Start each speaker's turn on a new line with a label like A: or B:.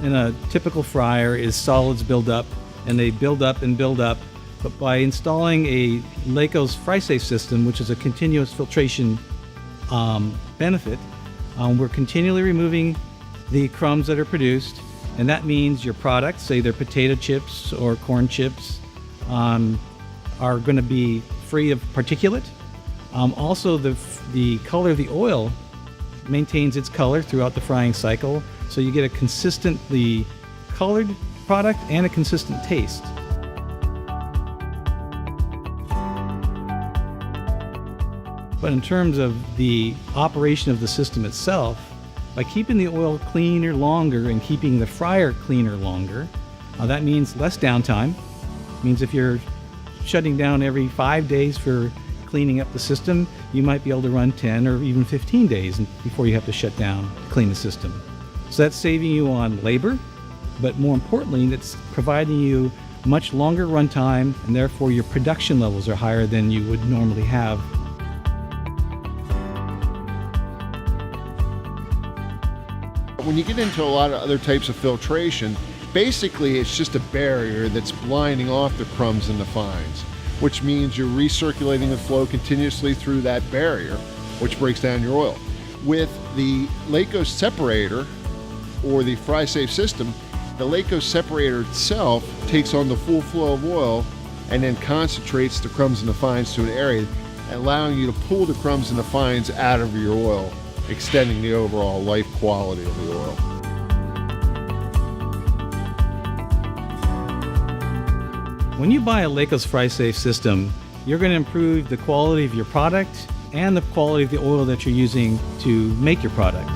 A: in a typical fryer is solids build up, and they build up and build up. But by installing a Lakos FrySafe system, which is a continuous filtration benefit, we're continually removing the crumbs that are produced, and that means your products, say they're potato chips or corn chips, are going to be free of particulate. Also, the color of the oil maintains its color throughout the frying cycle, so you get a consistently colored product and a consistent taste. But in terms of the operation of the system itself, by keeping the oil cleaner longer and keeping the fryer cleaner longer, that means less downtime. It means if you're shutting down every 5 days for cleaning up the system, you might be able to run 10 or even 15 days before you have to shut down to clean the system. So that's saving you on labor, but more importantly, it's providing you much longer runtime, and therefore your production levels are higher than you would normally have.
B: When you get into a lot of other types of filtration, basically it's just a barrier that's blinding off the crumbs and the fines, which means you're recirculating the flow continuously through that barrier, which breaks down your oil. With the Lakos separator or the FrySafe system, the Lakos separator itself takes on the full flow of oil and then concentrates the crumbs and the fines to an area, allowing you to pull the crumbs and the fines out of your oil, extending the overall life quality of the oil.
A: When you buy a Lakos FrySafe system, you're going to improve the quality of your product and the quality of the oil that you're using to make your product.